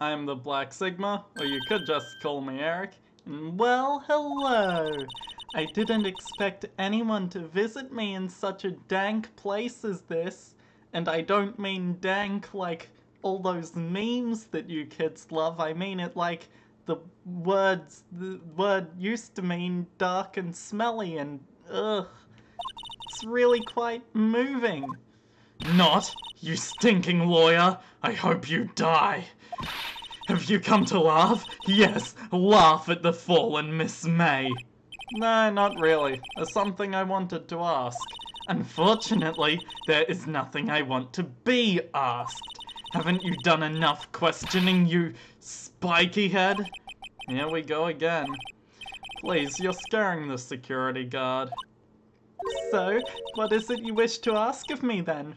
I'm the Black Sigma, or you could just call me Eric. And well, hello! I didn't expect anyone to visit me in such a dank place as this. And I don't mean dank like all those memes that you kids love. I mean it like the word used to mean dark and smelly and ugh. It's really quite moving. Not, you stinking lawyer! I hope you die! Have you come to laugh? Yes, laugh at the fallen Miss May! No, not really. There's something I wanted to ask. Unfortunately, there is nothing I want to be asked. Haven't you done enough questioning, you spiky head? Here we go again. Please, you're scaring the security guard. So, what is it you wish to ask of me then,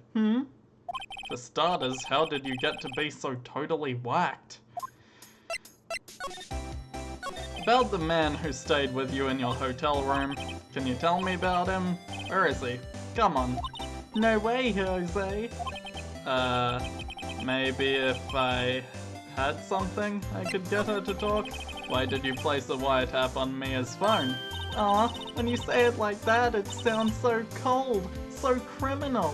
For starters, how did you get to be so totally whacked? About the man who stayed with you in your hotel room. Can you tell me about him? Where is he? Come on. No way, Jose. Maybe if I had something I could get her to talk? Why did you place a wiretap on Mia's phone? Aw, when you say it like that, it sounds so cold, so criminal.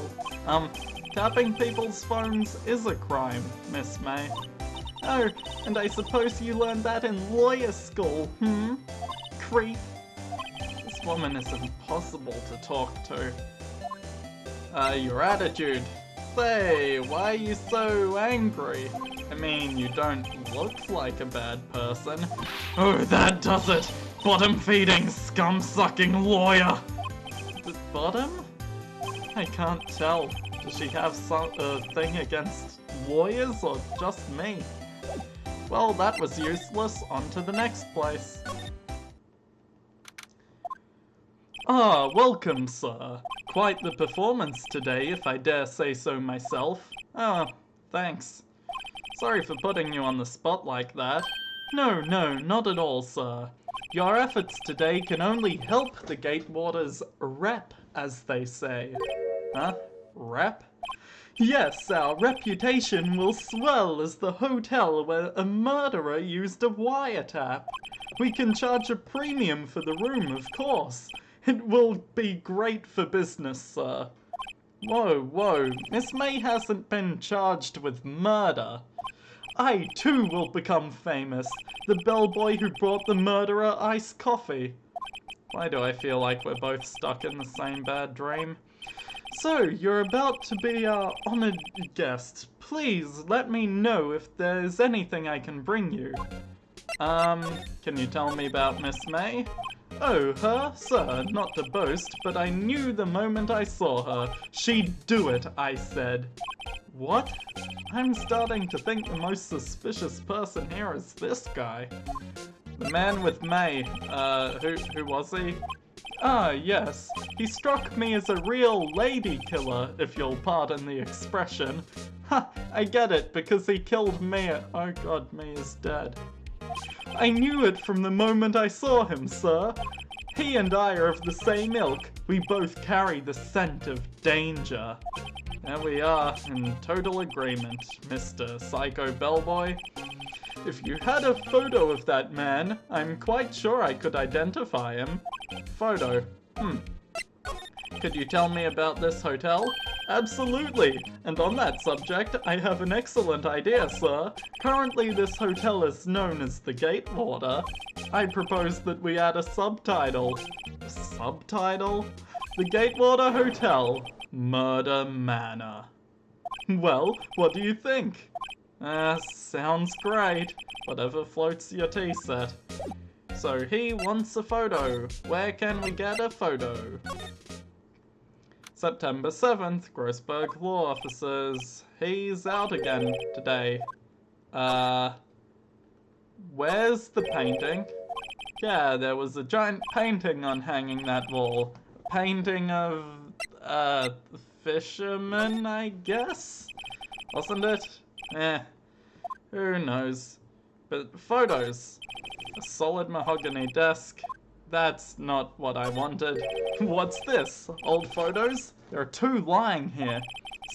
Tapping people's phones is a crime, Miss May. Oh, and I suppose you learned that in lawyer school, Creep. This woman is impossible to talk to. Your attitude. Say, why are you so angry? I mean, you don't look like a bad person. Oh, that does it! Bottom-feeding, scum-sucking lawyer! Bottom? I can't tell. Does she have some thing against lawyers or just me? Well, that was useless. On to the next place. Ah, welcome, sir. Quite the performance today, if I dare say so myself. Ah, thanks. Sorry for putting you on the spot like that. No, not at all, sir. Your efforts today can only help the Gatewaters rep, as they say. Huh? Rep? Yes, our reputation will swell as the hotel where a murderer used a wiretap. We can charge a premium for the room, of course. It will be great for business, sir. Whoa, Miss May hasn't been charged with murder. I, too, will become famous. The bellboy who brought the murderer iced coffee. Why do I feel like we're both stuck in the same bad dream? So, you're about to be our honored guest. Please let me know if there's anything I can bring you. Can you tell me about Miss May? Oh, her? Sir, not to boast, but I knew the moment I saw her. She'd do it, I said. What? I'm starting to think the most suspicious person here is this guy. The man with May. Who was he? Ah, yes. He struck me as a real lady killer, if you'll pardon the expression. Ha, I get it, because he killed Mia. Oh god, Mia's dead. I knew it from the moment I saw him, sir. He and I are of the same ilk. We both carry the scent of danger. There we are, in total agreement, Mr. Psycho Bellboy. If you had a photo of that man, I'm quite sure I could identify him. Photo. Could you tell me about this hotel? Absolutely! And on that subject, I have an excellent idea, sir. Currently, this hotel is known as the Gatewater. I propose that we add a subtitle. A subtitle? The Gatewater Hotel, Murder Manor. Well, what do you think? Sounds great. Whatever floats your tea set. So he wants a photo. Where can we get a photo? September 7th, Grossberg Law Officers. He's out again today. Where's the painting? Yeah, there was a giant painting on hanging that wall. A painting of, fisherman, I guess? Wasn't it? Who knows. But photos. A solid mahogany desk. That's not what I wanted. What's this? Old photos? There are two lying here.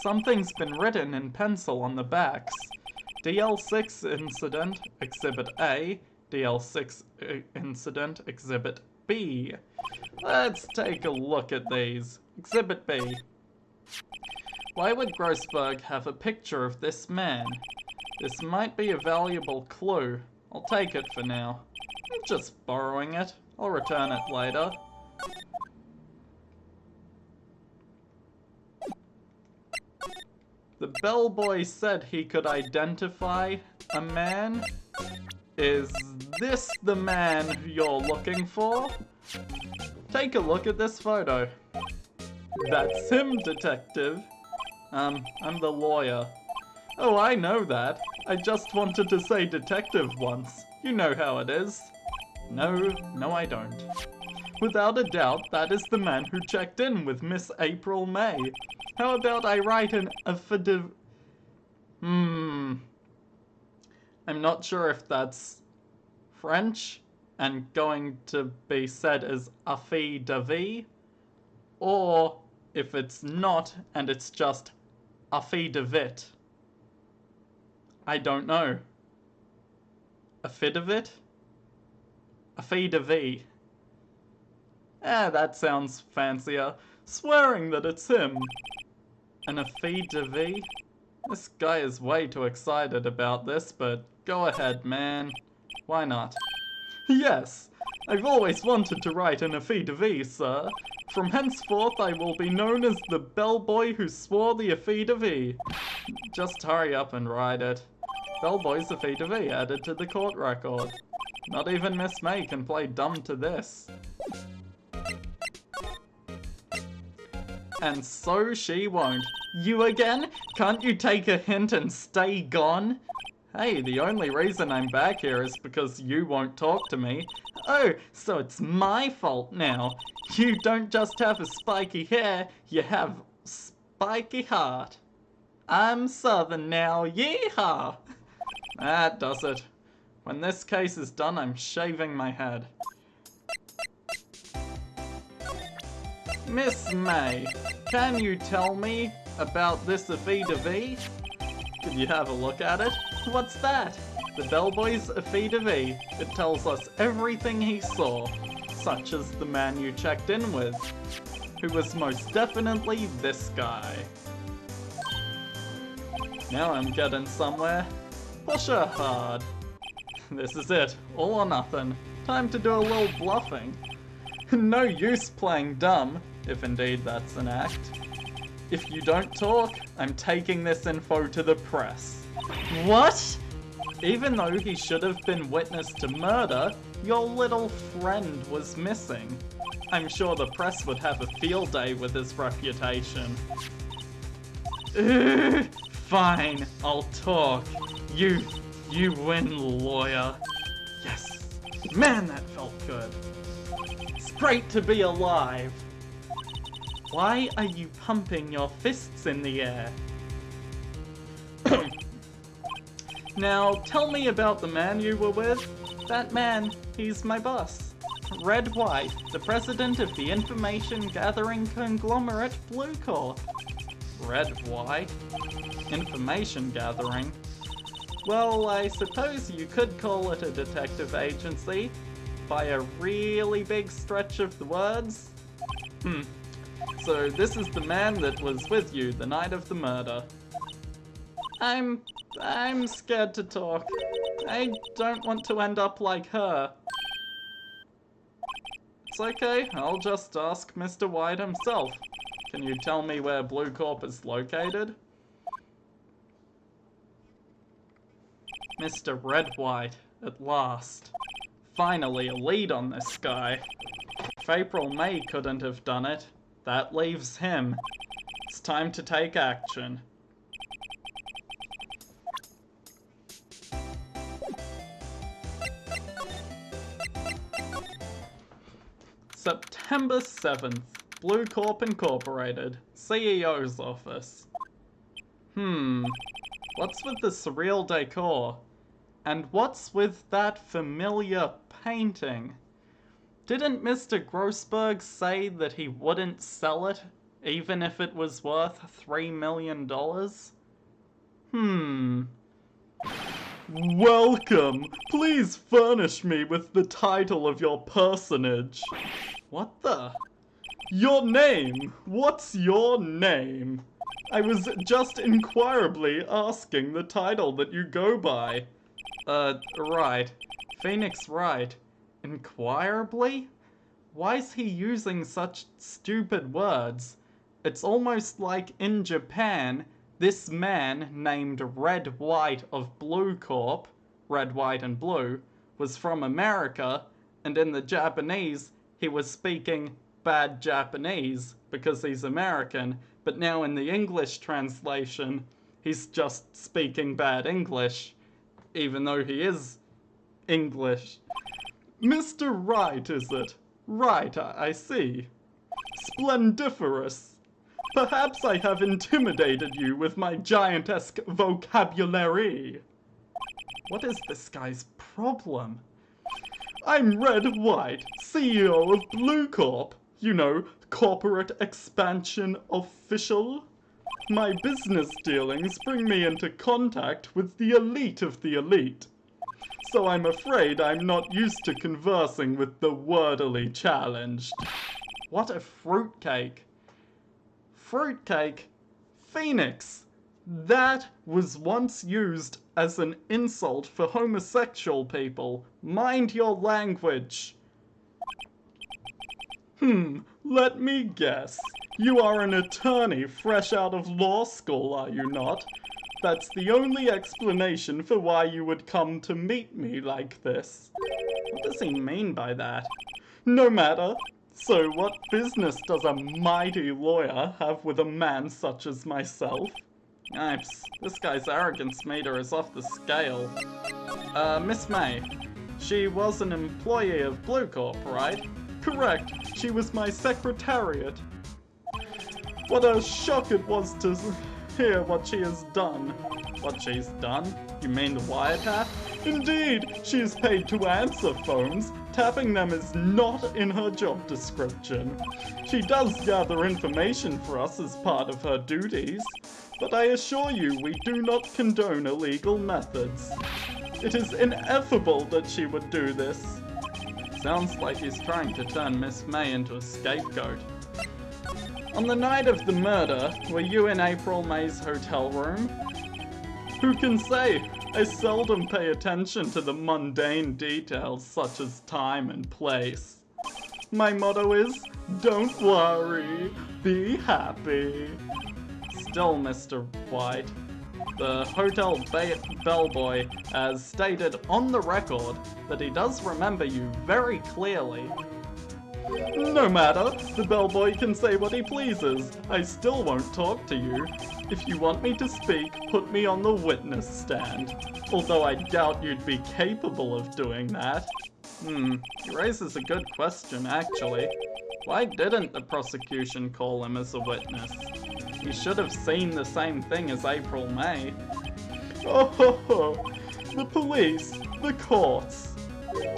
Something's been written in pencil on the backs. DL6 incident, Exhibit A. DL6 incident, Exhibit B. Let's take a look at these. Exhibit B. Why would Grossberg have a picture of this man? This might be a valuable clue. I'll take it for now. I'm just borrowing it. I'll return it later. The bellboy said he could identify a man. Is this the man you're looking for? Take a look at this photo. That's him, detective. I'm the lawyer. Oh, I know that. I just wanted to say detective once. You know how it is. No, I don't. Without a doubt, that is the man who checked in with Miss April May. How about I write an affidavit? I'm not sure if that's French and going to be said as affidavit, or if it's not and it's just affidavit. I don't know. Affidavit? Affidavit. That sounds fancier. Swearing that it's him. An affidavit? This guy is way too excited about this, but go ahead, man. Why not? Yes, I've always wanted to write an affidavit, sir. From henceforth I will be known as the bellboy who swore the affidavit. Just hurry up and write it. Bellboy's affidavit added to the court record. Not even Miss May can play dumb to this. And so she won't. You again? Can't you take a hint and stay gone? Hey, the only reason I'm back here is because you won't talk to me. Oh, so it's my fault now. You don't just have a spiky hair, you have spiky heart. I'm Southern now, yeehaw! That does it. When this case is done, I'm shaving my head. Miss May, can you tell me about this affidavit? Could you have a look at it? What's that? The bellboy's affidavit. It tells us everything he saw, such as the man you checked in with, who was most definitely this guy. Now I'm getting somewhere. Push her hard. This is it, all or nothing. Time to do a little bluffing. No use playing dumb, if indeed that's an act. If you don't talk, I'm taking this info to the press. What? Even though he should have been witness to murder, your little friend was missing. I'm sure the press would have a field day with his reputation. Fine, I'll talk. You win, lawyer. Yes. Man, that felt good. It's great to be alive. Why are you pumping your fists in the air? Now, tell me about the man you were with. That man, he's my boss. Red White, the president of the information gathering conglomerate Blue Corp. Red White? Information gathering? Well, I suppose you could call it a detective agency, by a really big stretch of the words. So this is the man that was with you the night of the murder. I'm scared to talk. I don't want to end up like her. It's okay, I'll just ask Mr. White himself. Can you tell me where Blue Corp is located? Mr. Red White, at last. Finally a lead on this guy. If April May couldn't have done it, that leaves him. It's time to take action. September 7th, Blue Corp Incorporated, CEO's office. What's with the surreal decor? And what's with that familiar painting? Didn't Mr. Grossberg say that he wouldn't sell it, even if it was worth $3 million? Welcome! Please furnish me with the title of your personage. What the? Your name! What's your name? I was just inquirably asking the title that you go by. Right. Phoenix Wright. Inquirably? Why is he using such stupid words? It's almost like in Japan, this man named Red, White of Blue Corp, Red, White and Blue, was from America, and in the Japanese, he was speaking bad Japanese because he's American, but now in the English translation, he's just speaking bad English, even though he is English. Mr. Wright, is it? Right, I see. Splendiferous. Perhaps I have intimidated you with my giantesque vocabulary. What is this guy's problem? I'm Red White, CEO of Blue Corp. You know, corporate expansion official. My business dealings bring me into contact with the elite of the elite. So I'm afraid I'm not used to conversing with the wordily challenged. What a fruitcake. Fruitcake? Phoenix! That was once used as an insult for homosexual people. Mind your language. Let me guess. You are an attorney fresh out of law school, are you not? That's the only explanation for why you would come to meet me like this. What does he mean by that? No matter. So what business does a mighty lawyer have with a man such as myself? Yipes, this guy's arrogance meter is off the scale. Miss May, she was an employee of Blue Corp, right? Correct, she was my secretariat. What a shock it was to hear what she has done. What she's done? You mean the wiretap? Indeed, she is paid to answer phones. Tapping them is not in her job description. She does gather information for us as part of her duties, but I assure you we do not condone illegal methods. It is ineffable that she would do this. Sounds like he's trying to turn Miss May into a scapegoat. On the night of the murder, were you in April May's hotel room? Who can say? I seldom pay attention to the mundane details such as time and place. My motto is, don't worry, be happy. Still, Mr. White, the hotel bellboy has stated on the record that he does remember you very clearly. No matter, the bellboy can say what he pleases. I still won't talk to you. If you want me to speak, put me on the witness stand. Although I doubt you'd be capable of doing that. He raises a good question, actually. Why didn't the prosecution call him as a witness? He should have seen the same thing as April May. Oh ho ho! The police, the courts.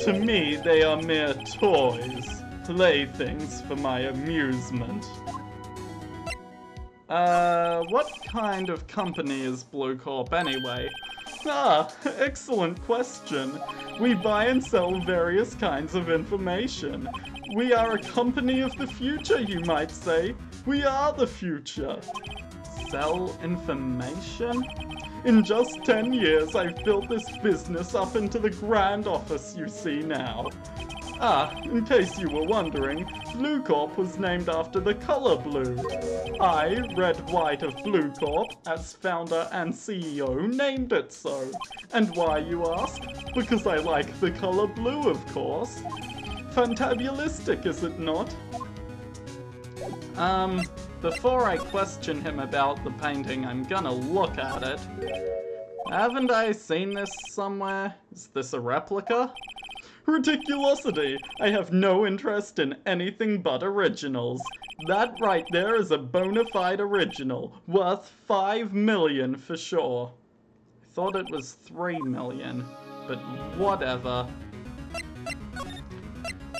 To me, they are mere toys. Playthings for my amusement. What kind of company is Blue Corp anyway? Ah, excellent question. We buy and sell various kinds of information. We are a company of the future, you might say. We are the future. Sell information? In just 10 years, I've built this business up into the grand office you see now. Ah, in case you were wondering, Blue Corp was named after the color blue. I, Red White of Blue Corp, as founder and CEO, named it so. And why, you ask? Because I like the color blue, of course. Fantabulistic, is it not? Before I question him about the painting, I'm gonna look at it. Haven't I seen this somewhere? Is this a replica? Ridiculosity! I have no interest in anything but originals. That right there is a bona fide original, worth 5 million for sure. I thought it was 3 million, but whatever.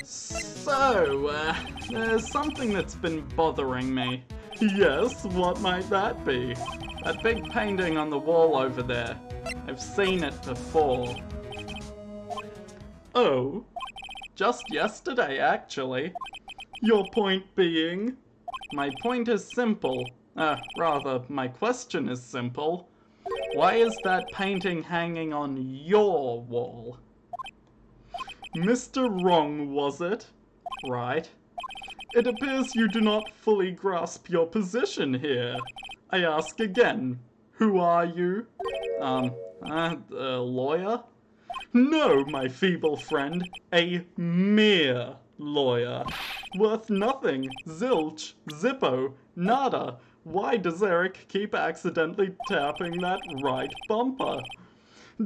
So, there's something that's been bothering me. Yes, what might that be? That big painting on the wall over there. I've seen it before. Oh, just yesterday actually. Your point being? My point is simple. Rather, my question is simple. Why is that painting hanging on your wall? Mr. Wrong, was it? Right. It appears you do not fully grasp your position here. I ask again, who are you? A lawyer? No, my feeble friend, a mere lawyer. Worth nothing, zilch, zippo, nada. Why does Eric keep accidentally tapping that right bumper?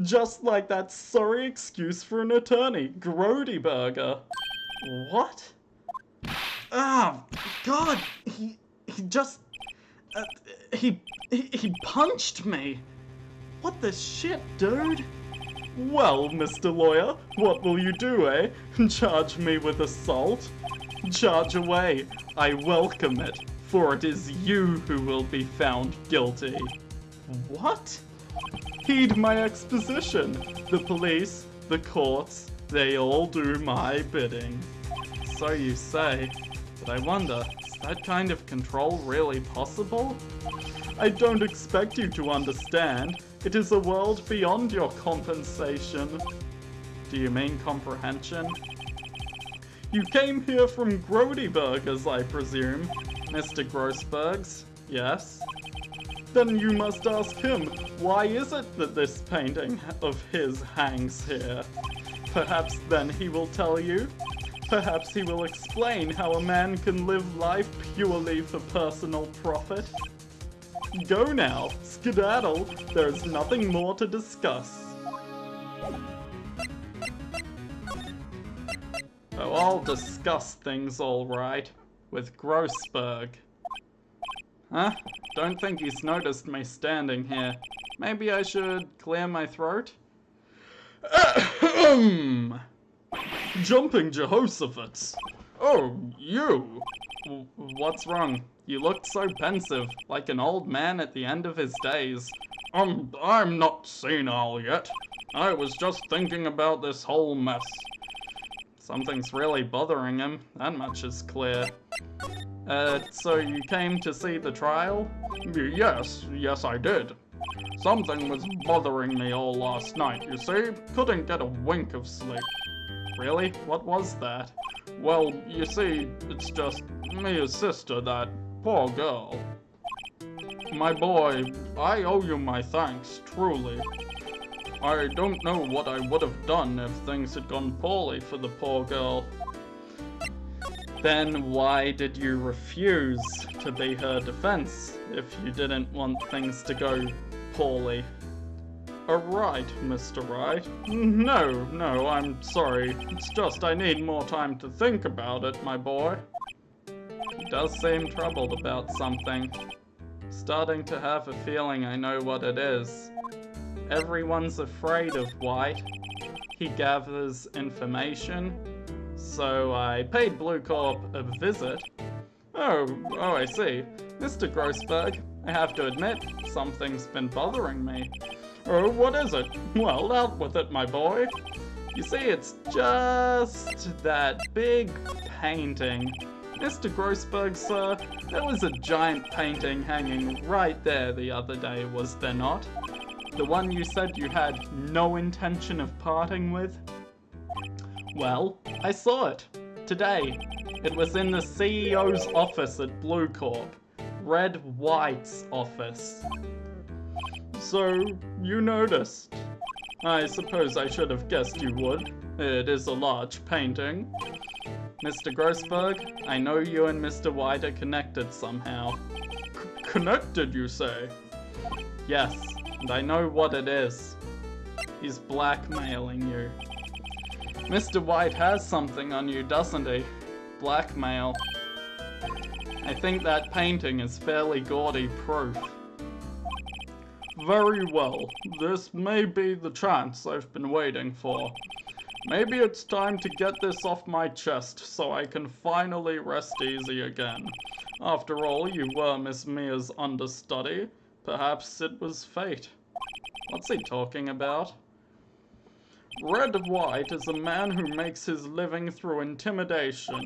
Just like that sorry excuse for an attorney, Grody Burger. What? Oh, God, he just, he punched me. What the shit, dude? Well, Mr. Lawyer, what will you do, eh? Charge me with assault? Charge away, I welcome it, for it is you who will be found guilty. What? Heed my exposition. The police, the courts, they all do my bidding. So you say, but I wonder, is that kind of control really possible? I don't expect you to understand. It is a world beyond your compensation. Do you mean comprehension? You came here from Grody Burgers, I presume. Mr. Grossberg's, yes? Then you must ask him, why is it that this painting of his hangs here? Perhaps then he will tell you. Perhaps he will explain how a man can live life purely for personal profit. Go now, skedaddle, there is nothing more to discuss. Oh, I'll discuss things all right, with Grossberg. Huh? Don't think he's noticed me standing here. Maybe I should clear my throat? Jumping Jehoshaphat! Oh, you! What's wrong? You looked so pensive, like an old man at the end of his days. I'm not senile yet. I was just thinking about this whole mess. Something's really bothering him, that much is clear. So you came to see the trial? Yes I did. Something was bothering me all last night, you see? Couldn't get a wink of sleep. Really? What was that? Well, you see, it's just Mia's sister, that poor girl. My boy, I owe you my thanks, truly. I don't know what I would have done if things had gone poorly for the poor girl. Then why did you refuse to be her defense if you didn't want things to go poorly? Right, Mr. Wright. No, I'm sorry. It's just I need more time to think about it, my boy. He does seem troubled about something. Starting to have a feeling I know what it is. Everyone's afraid of White. He gathers information. So I paid Blue Corp a visit. Oh, I see. Mr. Grossberg, I have to admit, something's been bothering me. Oh, what is it? Well, out with it, my boy. You see, it's just that big painting. Mr. Grossberg, sir, there was a giant painting hanging right there the other day, was there not? The one you said you had no intention of parting with? Well, I saw it. Today. It was in the CEO's office at Blue Corp. Red White's office. So, you noticed. I suppose I should have guessed you would. It is a large painting. Mr. Grossberg, I know you and Mr. White are connected somehow. Connected, you say? Yes, and I know what it is. He's blackmailing you. Mr. White has something on you, doesn't he? Blackmail. I think that painting is fairly gaudy proof. Very well. This may be the chance I've been waiting for. Maybe it's time to get this off my chest so I can finally rest easy again. After all, you were Miss Mia's understudy. Perhaps it was fate. What's he talking about? Red White is a man who makes his living through intimidation.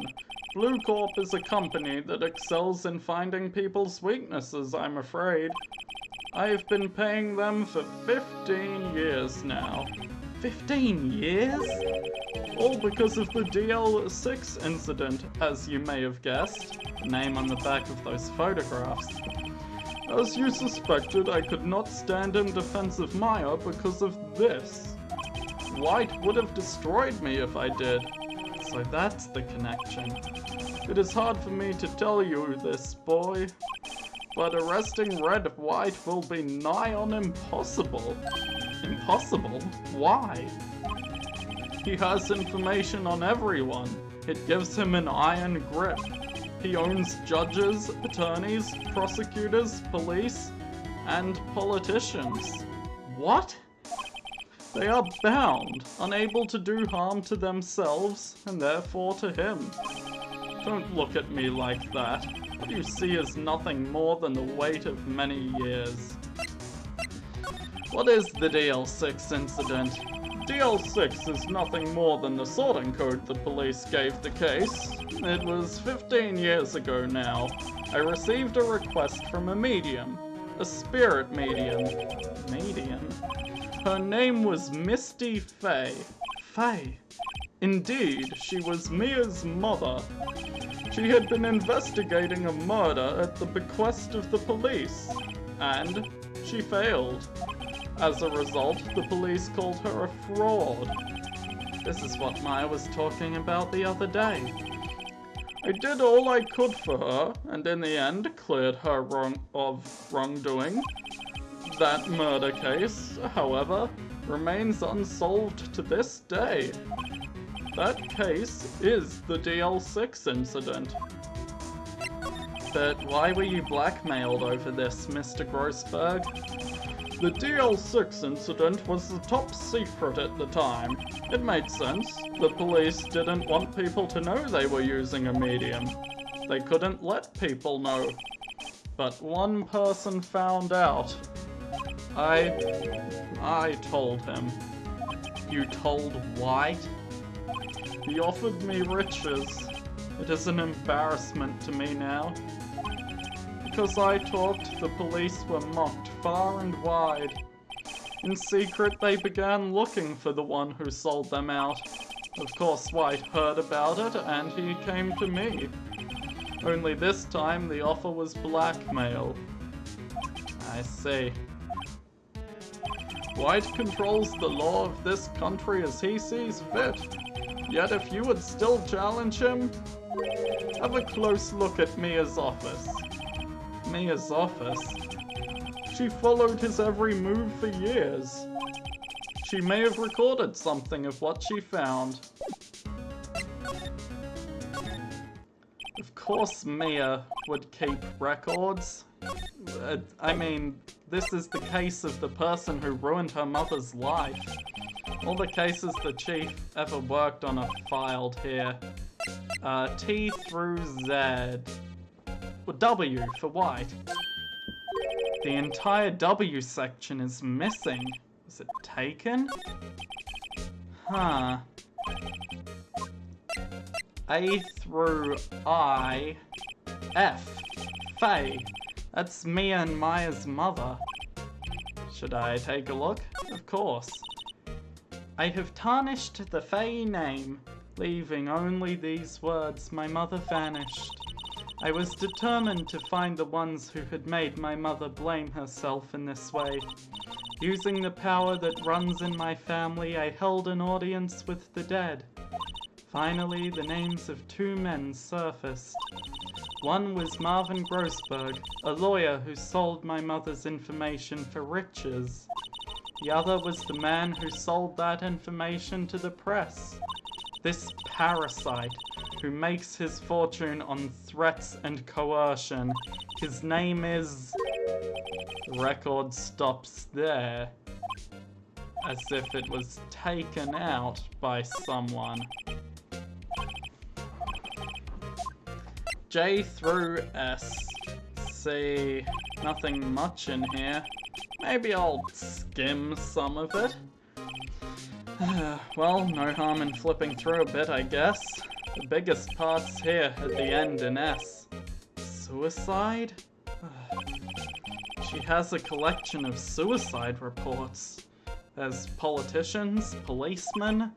Blue Corp is a company that excels in finding people's weaknesses, I'm afraid. I've been paying them for 15 years now. 15 years? All because of the DL6 incident, as you may have guessed. The name on the back of those photographs. As you suspected, I could not stand in defense of Maya because of this. White would have destroyed me if I did. So that's the connection. It is hard for me to tell you this, boy. But arresting Red White will be nigh on impossible. Impossible? Why? He has information on everyone. It gives him an iron grip. He owns judges, attorneys, prosecutors, police, and politicians. What? They are bound, unable to do harm to themselves, and therefore to him. Don't look at me like that. What you see is nothing more than the weight of many years. What is the DL6 incident? DL6 is nothing more than the sorting code the police gave the case. It was 15 years ago now. I received a request from a medium. A spirit medium. Medium? Her name was Misty Faye. Faye? Indeed, she was Mia's mother. She had been investigating a murder at the bequest of the police, and she failed. As a result, the police called her a fraud. This is what Maya was talking about the other day. I did all I could for her, and in the end cleared her of wrongdoing. That murder case, however, remains unsolved to this day. That case is the DL6 incident. But why were you blackmailed over this, Mr. Grossberg? The DL6 incident was the top secret at the time. It made sense. The police didn't want people to know they were using a medium. They couldn't let people know. But one person found out. I told him. You told White? He offered me riches. It is an embarrassment to me now. Because I talked, the police were mocked far and wide. In secret, they began looking for the one who sold them out. Of course, White heard about it, and he came to me. Only this time, the offer was blackmail. I see. White controls the law of this country as he sees fit. Yet if you would still challenge him, have a close look at Mia's office. Mia's office? She followed his every move for years. She may have recorded something of what she found. Of course Mia would keep records. I mean, this is the case of the person who ruined her mother's life. All the cases the chief ever worked on are filed here. T through Z. Well, W for White. The entire W section is missing. Is it taken? Huh. A through I. F. Faye. That's Mia and Maya's mother. Should I take a look? Of course. I have tarnished the Faye name, leaving only these words, my mother vanished. I was determined to find the ones who had made my mother blame herself in this way. Using the power that runs in my family, I held an audience with the dead. Finally, the names of two men surfaced. One was Marvin Grossberg, a lawyer who sold my mother's information for riches. The other was the man who sold that information to the press. This parasite, who makes his fortune on threats and coercion. His name is... The record stops there. As if it was taken out by someone. J through S. See, nothing much in here. Maybe I'll skim some of it. Well, no harm in flipping through a bit, I guess. The biggest part's here at the end in S. Suicide? She has a collection of suicide reports. There's politicians, policemen.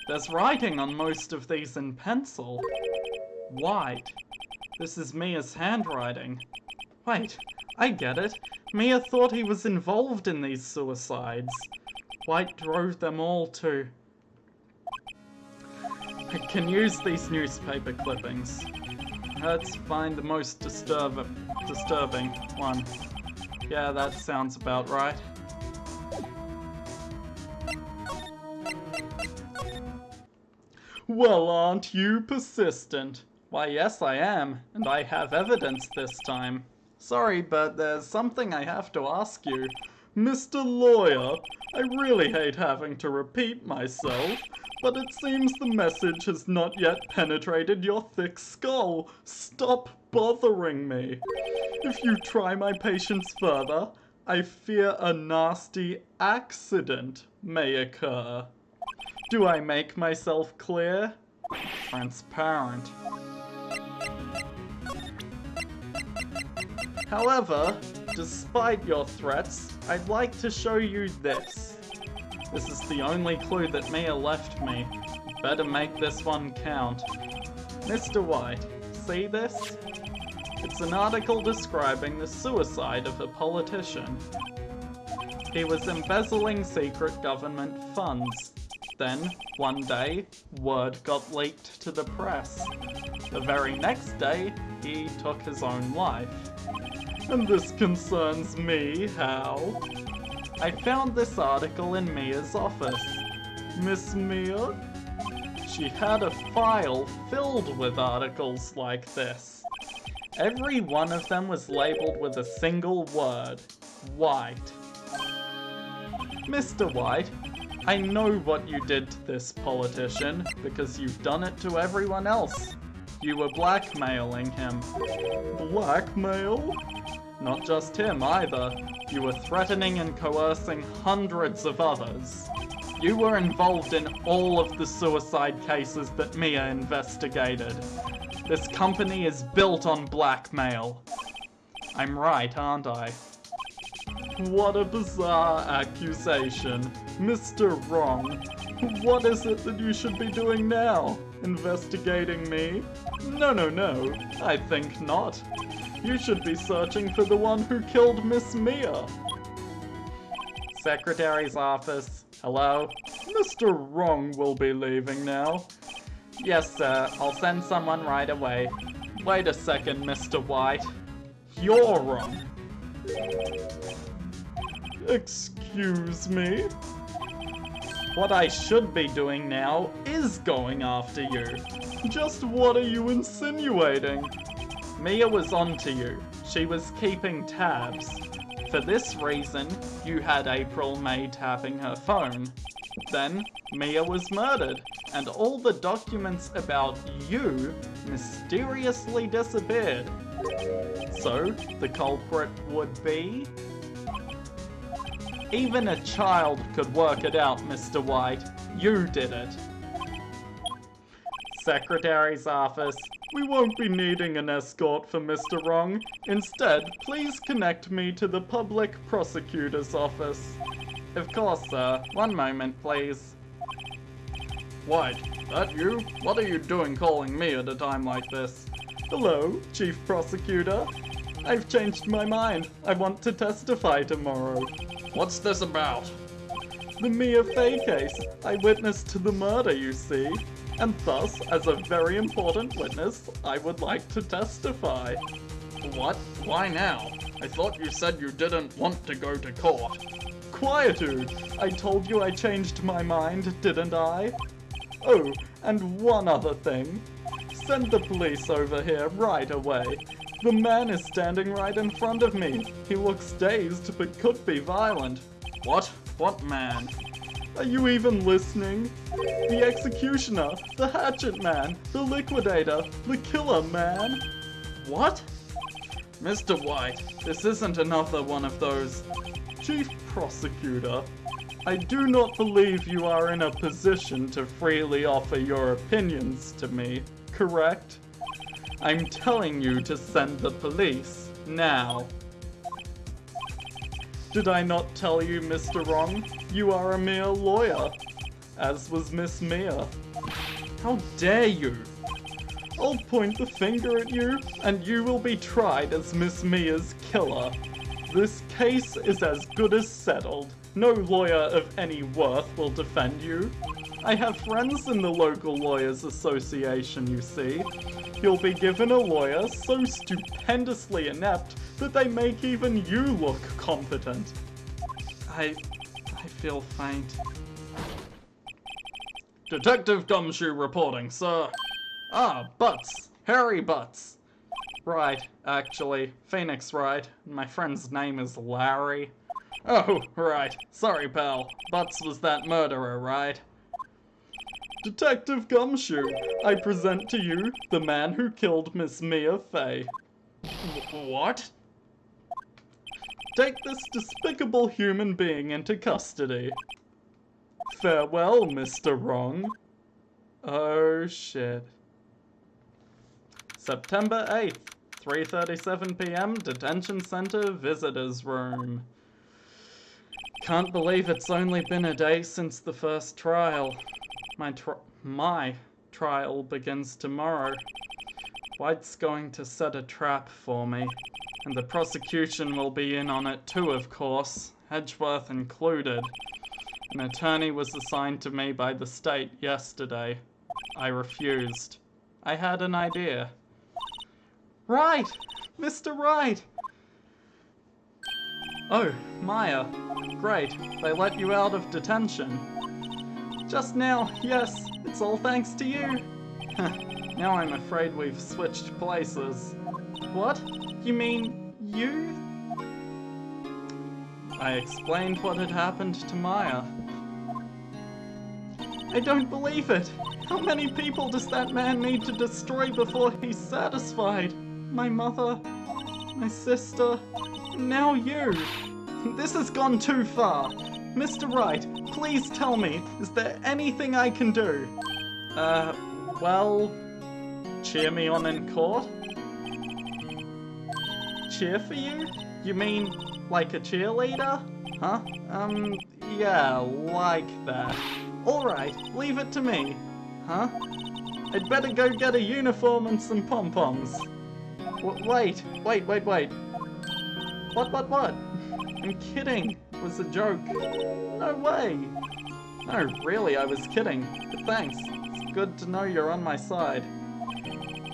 There's writing on most of these in pencil. White. This is Mia's handwriting. Wait, I get it. Mia thought he was involved in these suicides. White drove them all to... I can use these newspaper clippings. Let's find the most disturbing one. Yeah, that sounds about right. Well, aren't you persistent? Why, yes, I am, and I have evidence this time. Sorry, but there's something I have to ask you. Mr. Lawyer, I really hate having to repeat myself, but it seems the message has not yet penetrated your thick skull. Stop bothering me. If you try my patience further, I fear a nasty accident may occur. Do I make myself clear? Transparent. However, despite your threats, I'd like to show you this. This is the only clue that Mia left me. Better make this one count. Mr. White, see this? It's an article describing the suicide of a politician. He was embezzling secret government funds. Then, one day, word got leaked to the press. The very next day, he took his own life. And this concerns me, how? I found this article in Mia's office. Miss Mia? She had a file filled with articles like this. Every one of them was labeled with a single word. White. Mr. White, I know what you did to this politician, because you've done it to everyone else. You were blackmailing him. Blackmail? Not just him either. You were threatening and coercing hundreds of others. You were involved in all of the suicide cases that Mia investigated. This company is built on blackmail. I'm right, aren't I? What a bizarre accusation. Mr. Wrong. What is it that you should be doing now? Investigating me? No. I think not. You should be searching for the one who killed Miss Mia. Secretary's office. Hello? Mr. Wrong will be leaving now. Yes, sir. I'll send someone right away. Wait a second, Mr. White. You're wrong. Excuse me? What I should be doing now is going after you. Just what are you insinuating? Mia was onto you. She was keeping tabs. For this reason, you had April May tapping her phone. Then, Mia was murdered, and all the documents about you mysteriously disappeared. So, the culprit would be... Even a child could work it out, Mr. White. You did it. Secretary's office. We won't be needing an escort for Mr. Wrong. Instead, please connect me to the public prosecutor's office. Of course, sir. One moment, please. White, that you? What are you doing calling me at a time like this? Hello, Chief Prosecutor. I've changed my mind. I want to testify tomorrow. What's this about? The Mia Fey case. I witnessed to the murder, you see. And thus, as a very important witness, I would like to testify. What? Why now? I thought you said you didn't want to go to court. Quietude! I told you I changed my mind, didn't I? Oh, and one other thing. Send the police over here right away. The man is standing right in front of me. He looks dazed, but could be violent. What? What man? Are you even listening? The executioner, the hatchet man, the liquidator, the killer man. What? Mr. White, this isn't another one of those. Chief Prosecutor, I do not believe you are in a position to freely offer your opinions to me, correct? I'm telling you to send the police, now. Did I not tell you, Mr. Wrong? You are a mere lawyer, as was Miss Mia. How dare you? I'll point the finger at you, and you will be tried as Miss Mia's killer. This case is as good as settled. No lawyer of any worth will defend you. I have friends in the local lawyers association, you see. You'll be given a lawyer so stupendously inept that they make even you look competent. I feel faint. Detective Gumshoe reporting, sir. Ah, Butts. Harry Butts. Right, actually. Phoenix Wright. My friend's name is Larry. Oh, right. Sorry, pal. Butts was that murderer, right? Detective Gumshoe, I present to you the man who killed Miss Mia Fey. What? Take this despicable human being into custody. Farewell, Mr. Wrong. Oh, shit. September 8th, 3:37 p.m., Detention Center Visitors Room. Can't believe it's only been a day since the first trial. My trial begins tomorrow. White's going to set a trap for me, and the prosecution will be in on it too, of course, Hedgeworth included. An attorney was assigned to me by the state yesterday. I refused. I had an idea. Right! Mr. Wright! Oh, Maya. Great, they let you out of detention. Just now, yes, it's all thanks to you. Now I'm afraid we've switched places. What? You mean you? I explained what had happened to Maya. I don't believe it. How many people does that man need to destroy before he's satisfied? My mother, my sister, and now you. This has gone too far. Mr. Wright, please tell me, is there anything I can do? Well, cheer me on in court? Cheer for you? You mean like a cheerleader? Huh? Yeah, like that. Alright, leave it to me. Huh? I'd better go get a uniform and some pom-poms. Wait. What? I'm kidding. It was a joke. No way. No, really, I was kidding. But thanks. It's good to know you're on my side.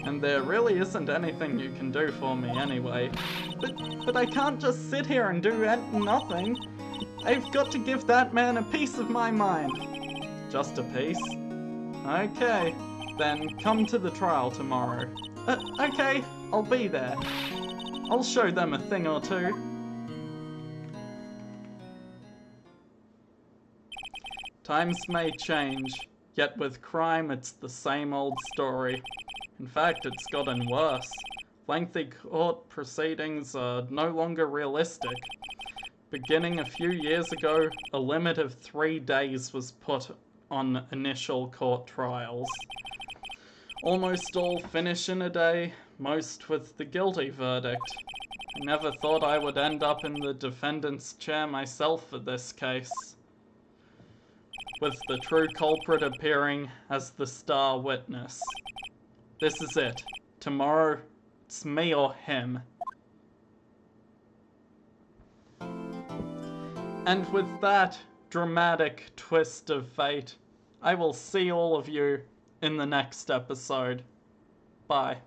And there really isn't anything you can do for me anyway. But I can't just sit here and do nothing. I've got to give that man a piece of my mind. Just a piece? Okay. Then come to the trial tomorrow. Okay, I'll be there. I'll show them a thing or two. Times may change, yet with crime it's the same old story. In fact, it's gotten worse. Lengthy court proceedings are no longer realistic. Beginning a few years ago, a limit of 3 days was put on initial court trials. Almost all finish in a day, most with the guilty verdict. I never thought I would end up in the defendant's chair myself for this case, with the true culprit appearing as the star witness. This is it. Tomorrow, it's me or him. And with that dramatic twist of fate, I will see all of you in the next episode. Bye.